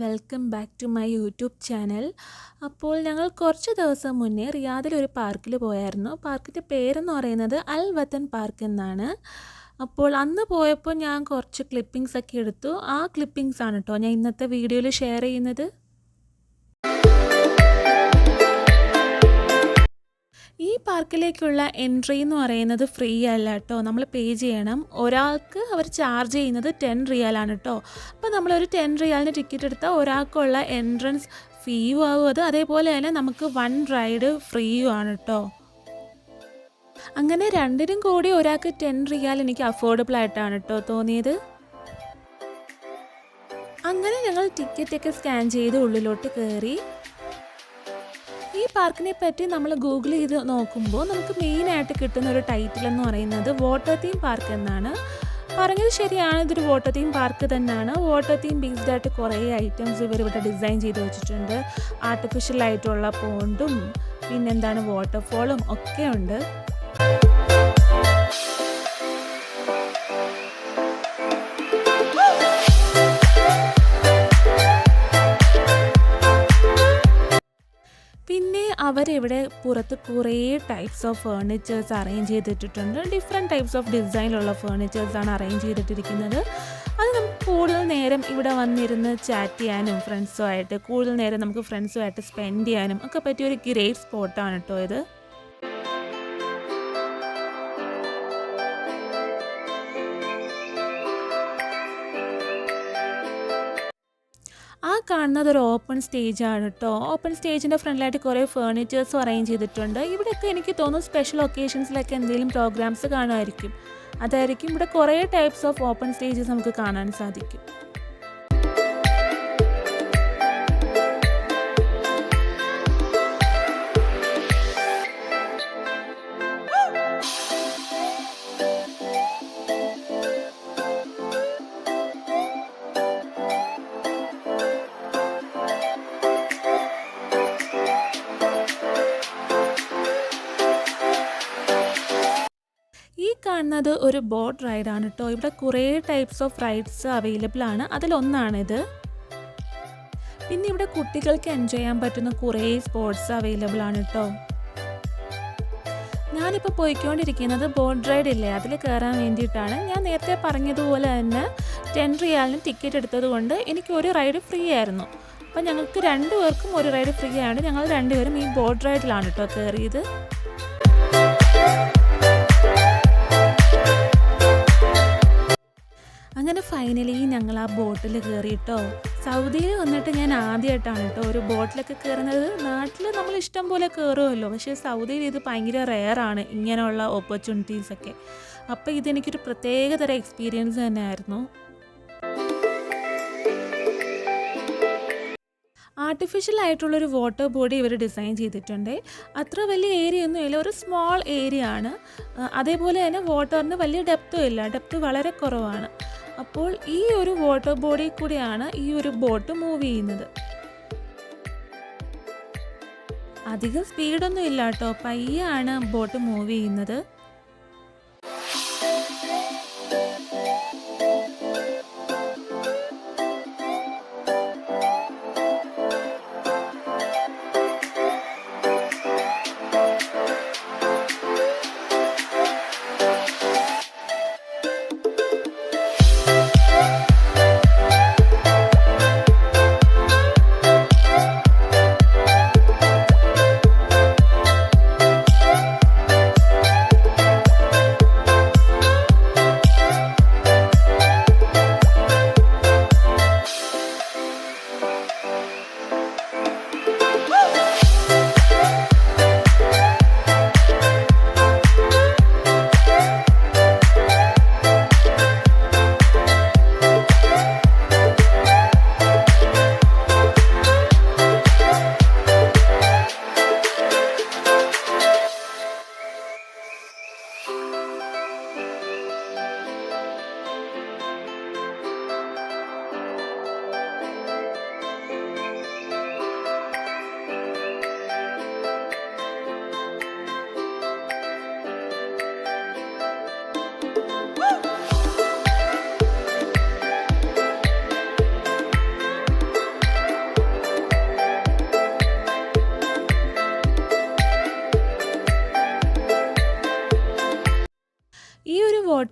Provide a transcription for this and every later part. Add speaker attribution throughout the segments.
Speaker 1: Welcome back to my YouTube channel. അപ്പോൾ ഞങ്ങൾ കുറച്ച് ദിവസം മുന്നേ റിയാദിലൊരു പാർക്കിൽ പോയായിരുന്നു. പാർക്കിൻ്റെ പേരെന്ന് പറയുന്നത് അൽ വതൻ പാർക്ക് എന്നാണ്. അപ്പോൾ അന്ന് പോയപ്പോൾ ഞാൻ കുറച്ച് ക്ലിപ്പിങ്സ് ഒക്കെ എടുത്തു. ആ ക്ലിപ്പിങ്സ് ആണ് കേട്ടോ ഞാൻ ഇന്നത്തെ വീഡിയോയിൽ ഷെയർ ചെയ്യുന്നത്. ഈ പാർക്കിലേക്കുള്ള എൻട്രി എന്ന് പറയുന്നത് ഫ്രീ അല്ല കേട്ടോ, നമ്മൾ പേ ചെയ്യണം. ഒരാൾക്ക് അവർ ചാർജ് ചെയ്യുന്നത് 10 റിയാലാണ് കേട്ടോ. അപ്പോൾ നമ്മളൊരു 10 റിയാലിന് ടിക്കറ്റ് എടുത്താൽ ഒരാൾക്കുള്ള എൻട്രൻസ് ഫീയും ആവും അത്. അതേപോലെ തന്നെ നമുക്ക് 1 റൈഡ് ഫ്രീയും ആണ് കേട്ടോ. അങ്ങനെ രണ്ടിനും കൂടി ഒരാൾക്ക് 10 റിയാൽ എനിക്ക് അഫോർഡബിൾ ആയിട്ടാണ് കേട്ടോ തോന്നിയത്. അങ്ങനെ ഞങ്ങൾ ടിക്കറ്റൊക്കെ സ്കാൻ ചെയ്ത് ഉള്ളിലോട്ട് കയറി. ഈ പാർക്കിനെ പറ്റി നമ്മൾ ഗൂഗിൾ ചെയ്ത് നോക്കുമ്പോൾ നമുക്ക് മെയിനായിട്ട് കിട്ടുന്ന ഒരു ടൈറ്റിൽ എന്ന് പറയുന്നത് വാട്ടർ തീം പാർക്ക് എന്നാണ്. പറഞ്ഞത് ശരിയാണ്, ഇതൊരു വാട്ടർ തീം പാർക്ക് തന്നെയാണ്. വാട്ടർ തീം ബേസ്ഡ് ആയിട്ട് കുറേ ഐറ്റംസ് ഇവരിവിടെ ഡിസൈൻ ചെയ്ത് വെച്ചിട്ടുണ്ട്. ആർട്ടിഫിഷ്യൽ ആയിട്ടുള്ള പോണ്ടും പിന്നെന്താണ് വാട്ടർഫോളും ഒക്കെ ഉണ്ട്. പിന്നെ അവരിവിടെ പുറത്ത് കുറേ ടൈപ്സ് ഓഫ് ഫേർണിച്ചേഴ്സ് അറേഞ്ച് ചെയ്തിട്ടുണ്ട്. ഡിഫറെൻറ്റ് ടൈപ്സ് ഓഫ് ഡിസൈനിലുള്ള ഫേർണിച്ചേഴ്സാണ് അറേഞ്ച് ചെയ്തിട്ടിരിക്കുന്നത്. അത് നമുക്ക് കൂടുതൽ നേരം ഇവിടെ വന്നിരുന്ന് ചാറ്റ് ചെയ്യാനും ഫ്രണ്ട്സുമായിട്ട് കൂടുതൽ നേരം നമുക്ക് ഫ്രണ്ട്സുമായിട്ട് സ്പെൻഡ് ചെയ്യാനും ഒക്കെ പറ്റിയ ഒരു ഗ്രേറ്റ് സ്പോട്ടാണ് കേട്ടോ ഇത്. ആ കാണുന്നത് ഒരു ഓപ്പൺ സ്റ്റേജ് ആണ് കേട്ടോ. ഓപ്പൺ സ്റ്റേജിൻ്റെ ഫ്രണ്ടിലായിട്ട് കുറേ ഫേർണിച്ചേഴ്സും അറേഞ്ച് ചെയ്തിട്ടുണ്ട്. ഇവിടെയൊക്കെ എനിക്ക് തോന്നുന്നു സ്പെഷ്യൽ ഒക്കേഷൻസിലൊക്കെ എന്തെങ്കിലും പ്രോഗ്രാംസ് കാണുമായിരിക്കും. അതായിരിക്കും ഇവിടെ കുറേ ടൈപ്സ് ഓഫ് ഓപ്പൺ സ്റ്റേജസ് നമുക്ക് കാണാൻ സാധിക്കും. ഈ കാണുന്നത് ഒരു ബോട്ട് റൈഡാണ് കേട്ടോ. ഇവിടെ കുറേ ടൈപ്സ് ഓഫ് റൈഡ്സ് അവൈലബിൾ ആണ്, അതിലൊന്നാണിത്. പിന്നെ ഇവിടെ കുട്ടികൾക്ക് എൻജോയ് ചെയ്യാൻ പറ്റുന്ന കുറേ സ്പോർട്സ് അവൈലബിൾ ആണ് കേട്ടോ. ഞാനിപ്പോൾ പോയിക്കൊണ്ടിരിക്കുന്നത് ബോട്ട് റൈഡ് ഇല്ലേ, അതിൽ കയറാൻ വേണ്ടിയിട്ടാണ്. ഞാൻ നേരത്തെ പറഞ്ഞതുപോലെ തന്നെ 10 റിയാലിന് ടിക്കറ്റ് എടുത്തത് കൊണ്ട് എനിക്ക് ഒരു റൈഡ് ഫ്രീ ആയിരുന്നു. അപ്പം ഞങ്ങൾക്ക് 2 പേർക്കും ഒരു റൈഡ് ഫ്രീ ആയതുകൊണ്ട് ഞങ്ങൾ 2 പേരും ഈ ബോട്ട് റൈഡിലാണ് കേട്ടോ കയറിയത്. അങ്ങനെ ഫൈനലി ഞങ്ങൾ ആ ബോട്ടിൽ കയറിയിട്ടോ. സൗദിയിൽ വന്നിട്ട് ഞാൻ ആദ്യമായിട്ടാണ് കേട്ടോ ഒരു ബോട്ടിലൊക്കെ കയറുന്നത്. നാട്ടിൽ നമ്മൾ ഇഷ്ടം പോലെ കയറുമല്ലോ, പക്ഷേ സൗദിയിൽ ഇത് ഭയങ്കര റെയറാണ് ഇങ്ങനെയുള്ള ഓപ്പർച്യൂണിറ്റീസൊക്കെ. അപ്പോൾ ഇതെനിക്കൊരു പ്രത്യേകതരം എക്സ്പീരിയൻസ് തന്നെയായിരുന്നു. ആർട്ടിഫിഷ്യൽ ആയിട്ടുള്ളൊരു വാട്ടർ ബോഡി ഇവർ ഡിസൈൻ ചെയ്തിട്ടുണ്ട്. അത്ര വലിയ ഏരിയ ഒന്നുമില്ല, ഒരു സ്മോൾ ഏരിയ ആണ്. അതേപോലെ തന്നെ വാട്ടറിന് വലിയ ഡെപ്തും ഇല്ല, ഡെപ്ത് വളരെ കുറവാണ്. അപ്പോൾ ഈ ഒരു വാട്ടർ ബോഡി കൂടിയാണ് ഈ ഒരു ബോട്ട് മൂവ് ചെയ്യുന്നത്. അധികം സ്പീഡൊന്നും ഇല്ല കേട്ടോ, പയ്യാണ് ബോട്ട് മൂവ് ചെയ്യുന്നത്.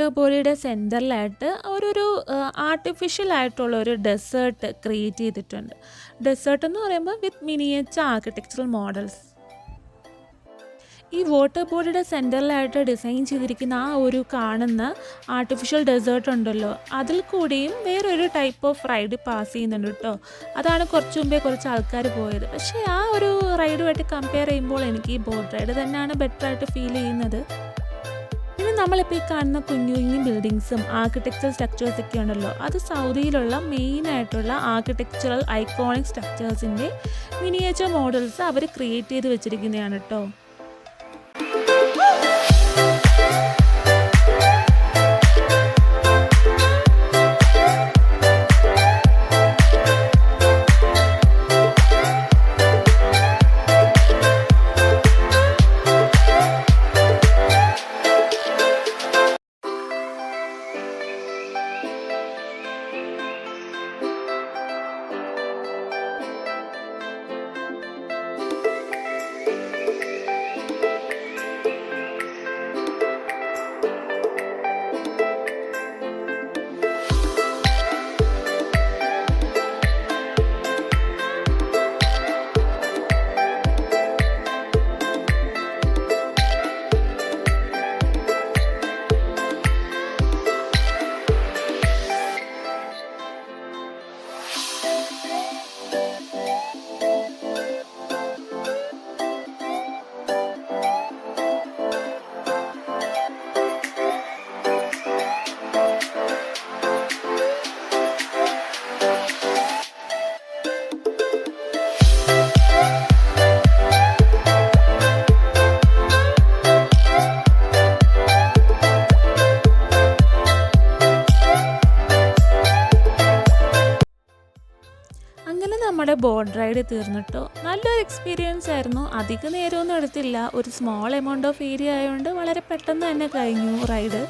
Speaker 1: വാട്ടർ ബോഡിയുടെ സെൻറ്ററിലായിട്ട് ഒരു ആർട്ടിഫിഷ്യൽ ആയിട്ടുള്ള ഒരു ഡെസേർട്ട് ക്രിയേറ്റ് ചെയ്തിട്ടുണ്ട്. ഡെസേർട്ട് എന്ന് പറയുമ്പോൾ വിത്ത് മിനിയേച്ചർ ആർക്കിടെക്ചറൽ മോഡൽസ്. ഈ വാട്ടർ ബോഡിയുടെ സെൻറ്ററിലായിട്ട് ഡിസൈൻ ചെയ്തിരിക്കുന്ന ആ ഒരു കാണുന്ന ആർട്ടിഫിഷ്യൽ ഡെസേർട്ട് ഉണ്ടല്ലോ, അതിൽ കൂടിയും വേറൊരു ടൈപ്പ് ഓഫ് റൈഡ് പാസ് ചെയ്യുന്നുണ്ട് കേട്ടോ. അതാണ് കുറച്ച് മുമ്പേ കുറച്ച് ആൾക്കാർ പോയത്. പക്ഷേ ആ ഒരു റൈഡുമായിട്ട് കമ്പയർ ചെയ്യുമ്പോൾ എനിക്ക് ഈ ബോട്ട് റൈഡ് തന്നെയാണ് ബെറ്ററായിട്ട് ഫീൽ ചെയ്യുന്നത്. പിന്നെ നമ്മളിപ്പോൾ ഈ കാണുന്ന കുഞ്ഞു കുഞ്ഞു ബിൽഡിങ്സും ആർക്കിടെക്ചറൽ സ്ട്രക്ചേഴ്സൊക്കെ ഉണ്ടല്ലോ, അത് സൗദിയിലുള്ള മെയിനായിട്ടുള്ള ആർക്കിടെക്ചറൽ ഐക്കോണിക് സ്ട്രക്ചേഴ്സിൻ്റെ മിനിയേച്ചർ മോഡൽസ് അവർ ക്രിയേറ്റ് ചെയ്ത് വെച്ചിരിക്കുന്നതാണ് കേട്ടോ. അങ്ങനെ നമ്മുടെ ബോട്ട് റൈഡ് തീർന്നിട്ടോ. നല്ലൊരു എക്സ്പീരിയൻസ് ആയിരുന്നു. അധിക നേരമൊന്നും എടുത്തില്ല. ഒരു സ്മോൾ എമൗണ്ട് ഓഫ് ഏരിയ ആയതുകൊണ്ട് വളരെ പെട്ടെന്ന് തന്നെ കഴിഞ്ഞു റൈഡ്.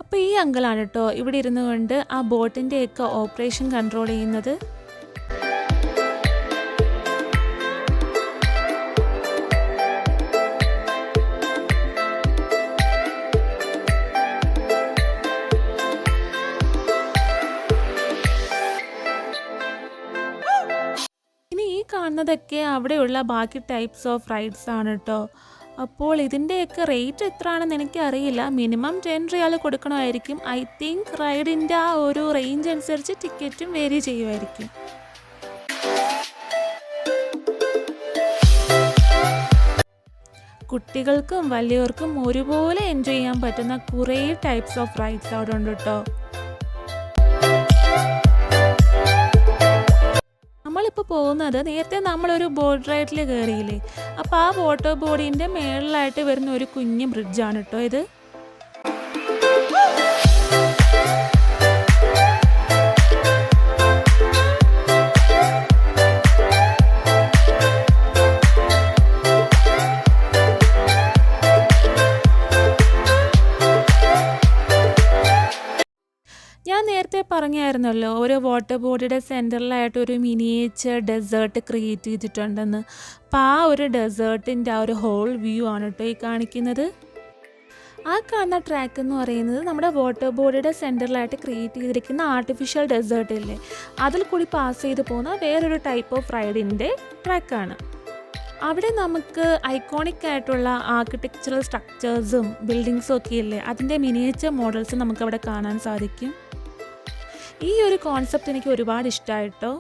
Speaker 1: അപ്പോൾ ഈ അങ്കിളാണ് കേട്ടോ ഇവിടെ ഇരുന്നു കൊണ്ട് ആ ബോട്ടിൻ്റെയൊക്കെ ഓപ്പറേഷൻ കൺട്രോൾ ചെയ്യുന്നത്. ഇനി ഈ കാണുന്നതൊക്കെ അവിടെയുള്ള ബാക്കി ടൈപ്സ് ഓഫ് റൈഡ്സ് ആണ് കേട്ടോ. അപ്പോൾ ഇതിൻ്റെയൊക്കെ റേറ്റ് എത്രയാണെന്ന് എനിക്കറിയില്ല. മിനിമം 10 റിയാൽ കൊടുക്കണമായിരിക്കും. ഐ തിങ്ക് റൈഡിൻ്റെ ആ ഒരു റേഞ്ച് അനുസരിച്ച് ടിക്കറ്റും വേരി ചെയ്യുമായിരിക്കും. കുട്ടികൾക്കും വലിയവർക്കും ഒരുപോലെ എൻജോയ് ചെയ്യാൻ പറ്റുന്ന കുറേ ടൈപ്സ് ഓഫ് റൈഡ്സ് അവിടെ ഉണ്ട് കേട്ടോ. നമ്മളിപ്പോൾ പോകുന്നത്, നേരത്തെ നമ്മളൊരു ബോട്ട് റൈഡിൽ കയറിയില്ലേ, അപ്പോൾ ആ വാട്ടർ ബോഡീൻ്റെ മേളിലായിട്ട് വരുന്ന ഒരു കുഞ്ഞ് ബ്രിഡ്ജാണ് കേട്ടോ ഇത്. ഞാൻ നേരത്തെ പറഞ്ഞായിരുന്നല്ലോ ഒരു വാട്ടർ ബോഡിയുടെ സെൻറ്ററിലായിട്ട് ഒരു മിനിയേച്ചർ ഡെസേർട്ട് ക്രിയേറ്റ് ചെയ്തിട്ടുണ്ടെന്ന്. അപ്പോൾ ആ ഒരു ഡെസേർട്ടിൻ്റെ ആ ഒരു ഹോൾ വ്യൂ ആണ് കേട്ടോ ഈ കാണിക്കുന്നത്. ആ കാണുന്ന ട്രാക്ക് എന്ന് പറയുന്നത് നമ്മുടെ വാട്ടർ ബോഡിയുടെ സെൻറ്ററിലായിട്ട് ക്രിയേറ്റ് ചെയ്തിരിക്കുന്ന ആർട്ടിഫിഷ്യൽ ഡെസേർട്ട് ഇല്ലേ, അതിൽ കൂടി പാസ് ചെയ്ത് പോകുന്ന വേറൊരു ടൈപ്പ് ഓഫ് റൈഡിൻ്റെ ട്രാക്കാണ്. അവിടെ നമുക്ക് ഐക്കോണിക് ആയിട്ടുള്ള ആർക്കിടെക്ചറൽ സ്ട്രക്ചേഴ്സും ബിൽഡിങ്സും ഒക്കെ ഇല്ലേ, അതിൻ്റെ മിനിയേച്ചർ മോഡൽസ് നമുക്കവിടെ കാണാൻ സാധിക്കും. ഈ ഒരു കോൺസെപ്റ്റ് എനിക്ക് ഒരുപാട് ഇഷ്ടമായിട്ടോ.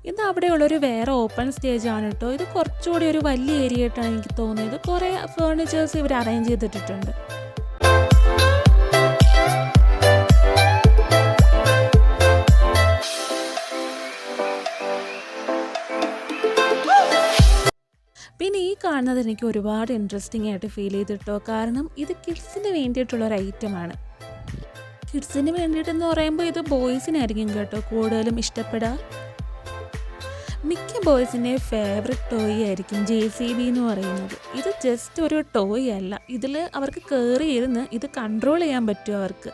Speaker 1: ഇത് അവിടെയുള്ളൊരു വേറെ ഓപ്പൺ സ്റ്റേജാണ് കേട്ടോ. ഇത് കുറച്ചുകൂടി ഒരു വലിയ ഏരിയ ആയിട്ടാണ് എനിക്ക് തോന്നിയത്. കുറേ ഫേർണിച്ചേഴ്സ് ഇവർ അറേഞ്ച് ചെയ്തിട്ടുണ്ട്. പിന്നെ ഈ കാണുന്നത് എനിക്ക് ഒരുപാട് ഇൻട്രസ്റ്റിംഗ് ആയിട്ട് ഫീൽ ചെയ്തിട്ടോ. കാരണം ഇത് കിഡ്സിന് വേണ്ടിയിട്ടുള്ളൊരു ഐറ്റമാണ്. കിഡ്സിന് വേണ്ടിയിട്ടെന്ന് പറയുമ്പോൾ ഇത് ബോയ്സിനായിരിക്കും കേട്ടോ കൂടുതലും ഇഷ്ടപ്പെടുക. മിക്ക ബോയ്സിൻ്റെ ഫേവററ്റ് ടോയ് ആയിരിക്കും JCB എന്ന് പറയുന്നത്. ഇത് ജസ്റ്റ് ഒരു ടോയ് അല്ല, ഇതിൽ അവർക്ക് കയറി ഇരുന്ന് ഇത് കൺട്രോൾ ചെയ്യാൻ പറ്റും അവർക്ക്.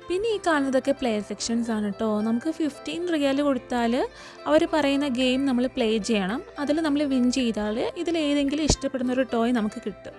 Speaker 1: പിന്നെ ഈ കാണുന്നതൊക്കെ പ്ലേ സെക്ഷൻസ് ആണ് കേട്ടോ. നമുക്ക് 15 റിയാൽ കൊടുത്താൽ അവർ പറയുന്ന ഗെയിം നമ്മൾ പ്ലേ ചെയ്യണം. അതിൽ നമ്മൾ വിൻ ചെയ്താൽ ഇതിലേതെങ്കിലും ഇഷ്ടപ്പെടുന്ന ഒരു ടോയ് നമുക്ക് കിട്ടും.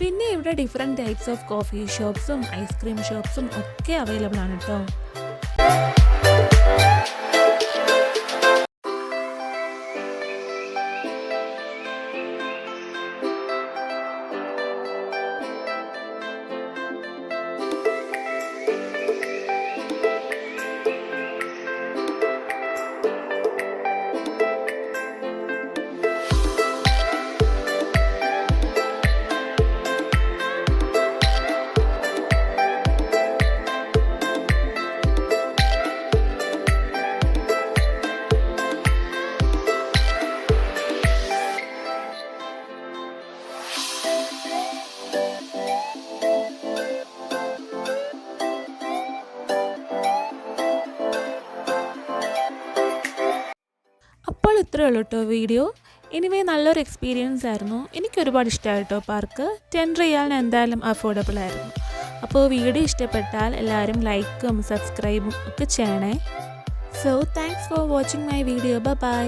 Speaker 1: പിന്നെ ഇവിടെ ഡിഫറെൻറ്റ് ടൈപ്സ് ഓഫ് കോഫി ഷോപ്സും ഐസ്ക്രീം ഷോപ്സും ഒക്കെ അവൈലബിൾ ആണ് കേട്ടോ. അപ്പോൾ ഇത്രയേ ഉള്ളൂ കേട്ടോ വീഡിയോ. എനിവേ നല്ലൊരു എക്സ്പീരിയൻസ് ആയിരുന്നു. എനിക്കൊരുപാട് ഇഷ്ടമായി കേട്ടോ പാർക്ക്. 10 റിയാലിന് എന്തായാലും അഫോർഡബിൾ ആയിരുന്നു. അപ്പോൾ വീഡിയോ ഇഷ്ടപ്പെട്ടാൽ എല്ലാവരും ലൈക്കും സബ്സ്ക്രൈബും ഒക്കെ ചെയ്യണേ. So thanks for watching my video. By.